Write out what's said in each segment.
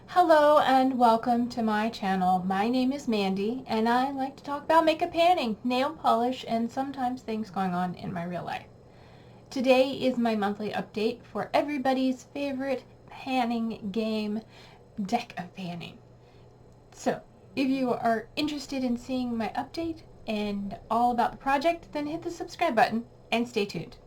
Hello and welcome to my channel. My name is Mandy and I like to talk about makeup panning, nail polish, and sometimes things going on in my real life. Today is my monthly update for everybody's favorite panning game, Deck of Panning. So, if you are interested in seeing my update and all about the project, then hit the subscribe button and stay tuned.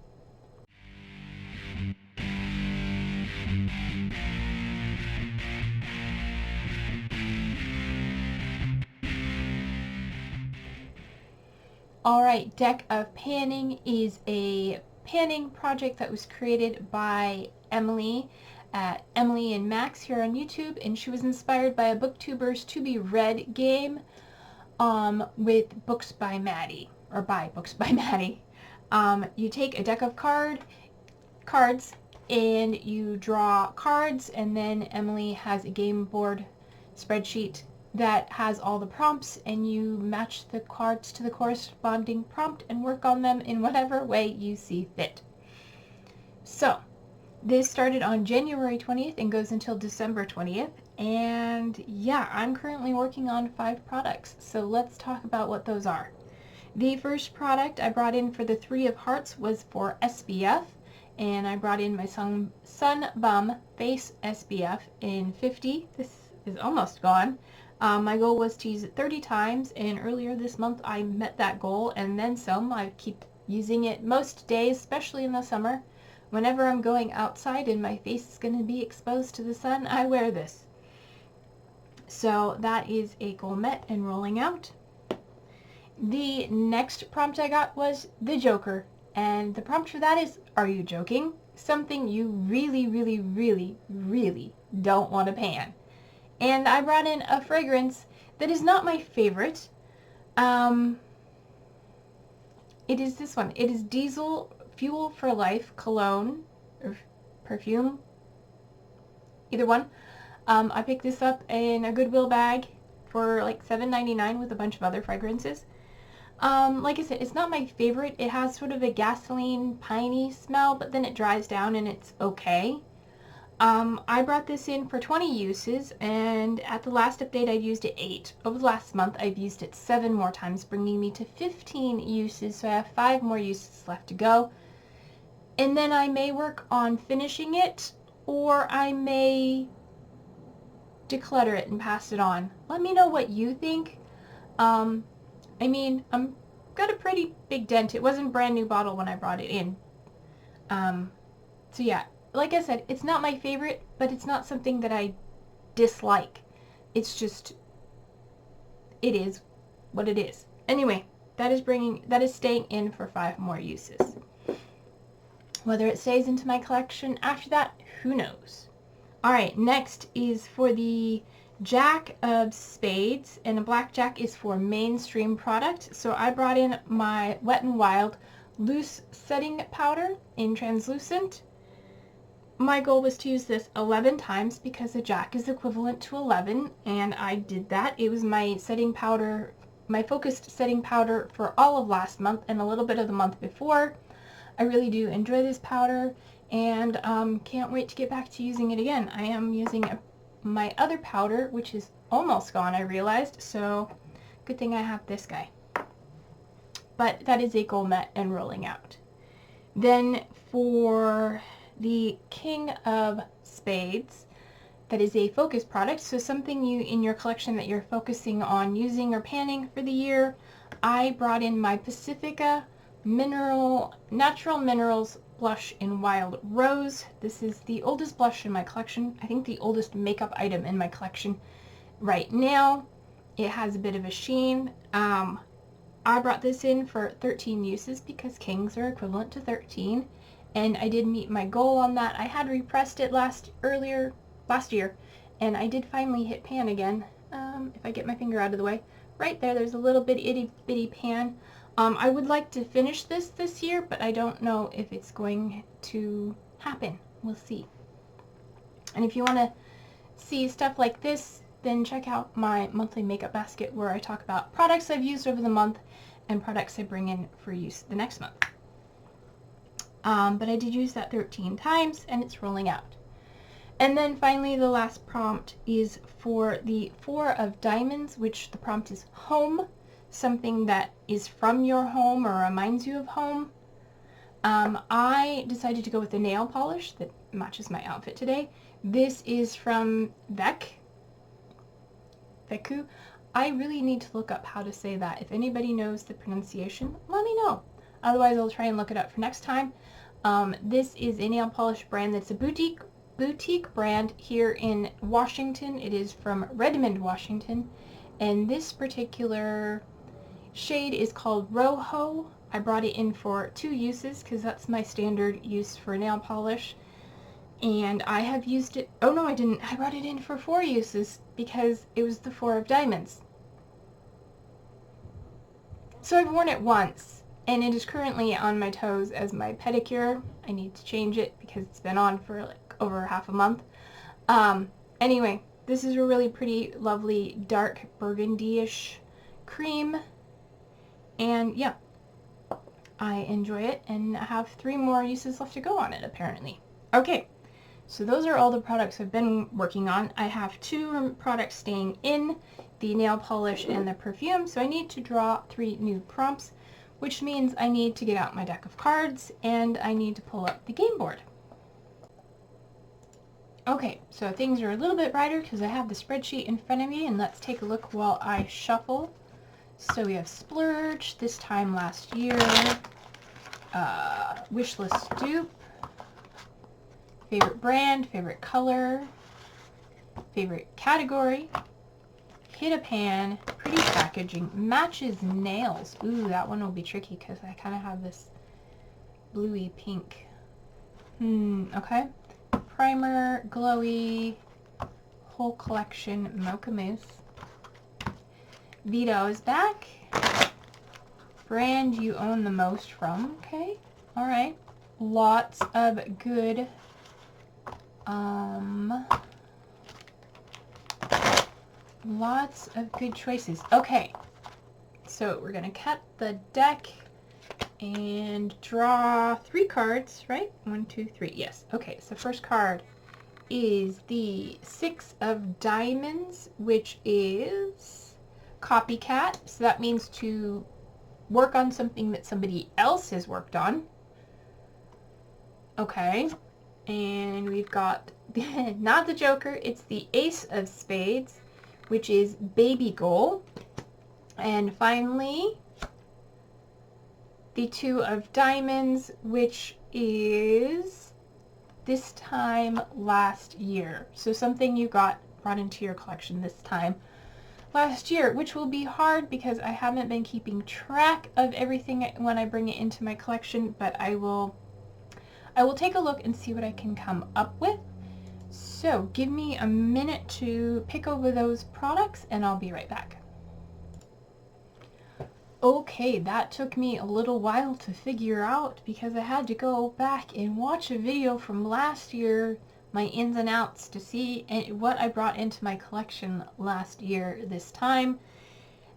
Alright, Deck of Panning is a panning project that was created by Emily at Emily and Max here on YouTube, and she was inspired by a booktuber's To Be Read game with books by Maddie, or by books by Maddie. You take a deck of cards and you draw cards, and then Emily has a game board spreadsheet that has all the prompts, and you match the cards to the corresponding prompt and work on them in whatever way you see fit. So, this started on January 20th and goes until December 20th, and yeah, I'm currently working on 5 products, so let's talk about what those are. The first product I brought in for the 3 of Hearts was for SPF, and I brought in my Sun Bum Face SPF in 50. This is almost gone. My goal was to use it 30 times, and earlier this month I met that goal and then some. I keep using it most days, especially in the summer. Whenever I'm going outside and my face is going to be exposed to the sun, I wear this. So that is a goal met and rolling out. The next prompt I got was the Joker, and the prompt for that is, are you joking? Something you really, really, really, really don't want to pan. And I brought in a fragrance that is not my favorite. It is this one. It is Diesel Fuel for Life Cologne, or perfume, either one. I picked this up in a Goodwill bag for like $7.99 with a bunch of other fragrances. Like I said, it's not my favorite. It has sort of a gasoline, piney smell, but then it dries down and it's okay. I brought this in for 20 uses, and at the last update I used it 8. Over the last month I've used it 7 more times, bringing me to 15 uses, so I have 5 more uses left to go. And then I may work on finishing it, or I may declutter it and pass it on. Let me know what you think. I mean, I'm got a pretty big dent. It wasn't a brand new bottle when I brought it in. So yeah. Like I said, it's not my favorite, but it's not something that I dislike. It's just, it is what it is. Anyway, that is staying in for 5 more uses. Whether it stays into my collection after that, who knows? Alright, next is for the Jack of Spades, and a blackjack is for mainstream product. So I brought in my Wet n Wild loose setting powder in translucent. My goal was to use this 11 times because the jack is equivalent to 11, and I did that. It was my setting powder, my focused setting powder for all of last month and a little bit of the month before. I really do enjoy this powder, and can't wait to get back to using it again. I am using my other powder, which is almost gone, I realized, so good thing I have this guy. But that is a goal met and rolling out. Then for the King of Spades, that is a focus product, so something in your collection that you're focusing on using or panning for the year. I brought in my Pacifica Natural Minerals blush in Wild Rose. This is the oldest blush in my collection. I think the oldest makeup item in my collection right now. It has a bit of a sheen. I brought this in for 13 uses because kings are equivalent to 13. And I did meet my goal on that. I had repressed it last year, and I did finally hit pan again. If I get my finger out of the way. Right there's a little bit itty bitty pan. I would like to finish this year, but I don't know if it's going to happen. We'll see. And if you want to see stuff like this, then check out my monthly makeup basket where I talk about products I've used over the month and products I bring in for use the next month. But I did use that 13 times, and it's rolling out. And then finally the last prompt is for the 4 of diamonds, which the prompt is home, something that is from your home or reminds you of home. I decided to go with the nail polish that matches my outfit today. This is from Veku. I really need to look up how to say that. If anybody knows the pronunciation, let me know. Otherwise, I'll try and look it up for next time. This is a nail polish brand that's a boutique brand here in Washington. It is from Redmond, Washington. And this particular shade is called Rojo. I brought it in for 2 uses because that's my standard use for nail polish. And I have used it, oh no I didn't, I brought it in for 4 uses because it was the 4 of diamonds. So I've worn it once, and it is currently on my toes as my pedicure. I need to change it because it's been on for like over half a month. Anyway, this is a really pretty, lovely, dark burgundy-ish cream. And yeah, I enjoy it and have 3 more uses left to go on it, apparently. Okay, so those are all the products I've been working on. I have 2 products staying in, the nail polish and the perfume, so I need to draw 3 new prompts, which means I need to get out my deck of cards and I need to pull up the game board. Okay, so things are a little bit brighter because I have the spreadsheet in front of me, and let's take a look while I shuffle. So we have Splurge, this time last year, Wishlist Dupe, favorite brand, favorite color, favorite category, Hit a Pan, pretty packaging, matches nails. Ooh, that one will be tricky because I kind of have this bluey pink. Okay. Primer, glowy, whole collection, Mocha Mousse. Vito is back. Brand you own the most from. Okay. Alright. Lots of good lots of good choices. Okay. So we're gonna cut the deck and draw 3 cards, right? 1, 2, 3. Yes. Okay, so first card is the 6 of diamonds, which is copycat. So that means to work on something that somebody else has worked on. Okay. And we've got not the Joker, it's the Ace of Spades, which is baby goal. And finally, the 2 of diamonds, which is this time last year. So something you brought into your collection this time last year, which will be hard because I haven't been keeping track of everything when I bring it into my collection, but I will take a look and see what I can come up with. So give me a minute to pick over those products and I'll be right back. Okay, that took me a little while to figure out because I had to go back and watch a video from last year, my ins and outs, to see what I brought into my collection last year this time.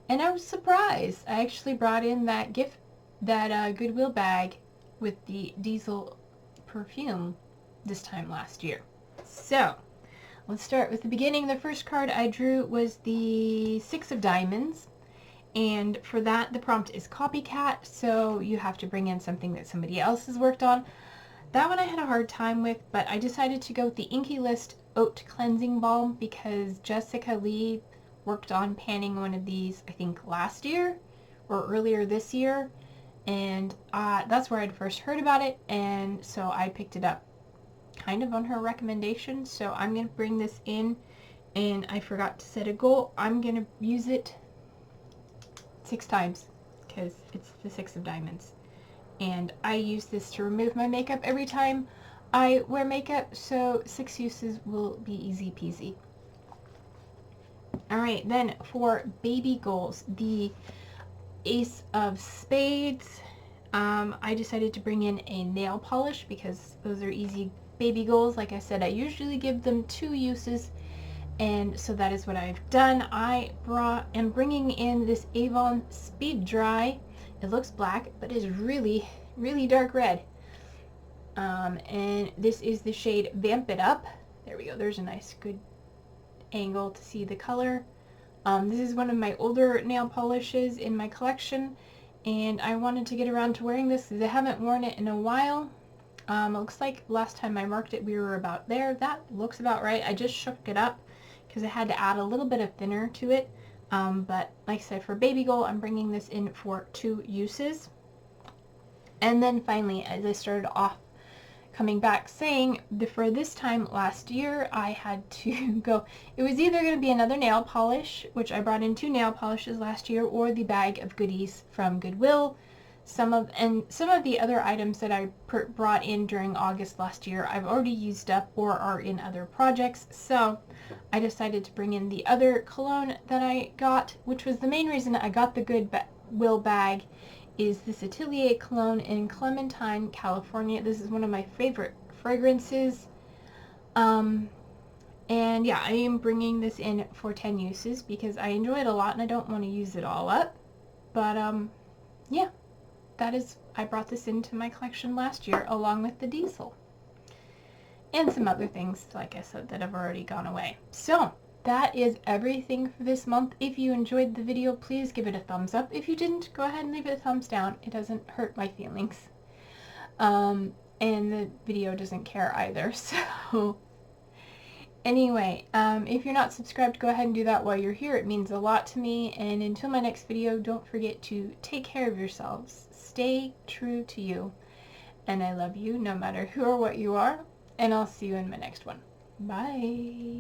And I was surprised. I actually brought in that Goodwill bag with the Diesel perfume this time last year. So let's start with the beginning. The first card I drew was the 6 of diamonds. And for that, the prompt is copycat, so you have to bring in something that somebody else has worked on. That one I had a hard time with, but I decided to go with the Inky List Oat Cleansing Balm because Jessica Lee worked on panning one of these, I think, last year or earlier this year. And that's where I'd first heard about it, and so I picked it up kind of on her recommendation. So I'm going to bring this in, and I forgot to set a goal. I'm going to use it 6 times because it's the 6 of diamonds, and I use this to remove my makeup every time I wear makeup, so 6 uses will be easy peasy. Alright, then for baby goals, the Ace of Spades, I decided to bring in a nail polish because those are easy baby goals. Like I said, I usually give them 2 uses, and so that is what I've done. I am bringing in this Avon Speed Dry. It looks black, but is really, really dark red. And this is the shade Vamp It Up. There we go. There's a nice good angle to see the color. This is one of my older nail polishes in my collection, and I wanted to get around to wearing this because I haven't worn it in a while. It looks like last time I marked it we were about there. That looks about right. I just shook it up because I had to add a little bit of thinner to it. But like I said, for baby gold, I'm bringing this in for 2 uses. And then finally, as I started off coming back saying, for this time last year, I had to go, it was either going to be another nail polish, which I brought in 2 nail polishes last year, or the bag of goodies from Goodwill. Some of the other items that I brought in during August last year, I've already used up or are in other projects, so I decided to bring in the other cologne that I got, which was the main reason I got the Goodwill bag, is this Atelier cologne in Clementine, California. This is one of my favorite fragrances. And yeah, I am bringing this in for 10 uses because I enjoy it a lot and I don't want to use it all up. But yeah, I brought this into my collection last year along with the Diesel. And some other things, like I said, that have already gone away. So that is everything for this month. If you enjoyed the video, please give it a thumbs up. If you didn't, go ahead and leave it a thumbs down. It doesn't hurt my feelings. And the video doesn't care either. So anyway, if you're not subscribed, go ahead and do that while you're here. It means a lot to me. And until my next video, don't forget to take care of yourselves. Stay true to you. And I love you no matter who or what you are. And I'll see you in my next one. Bye.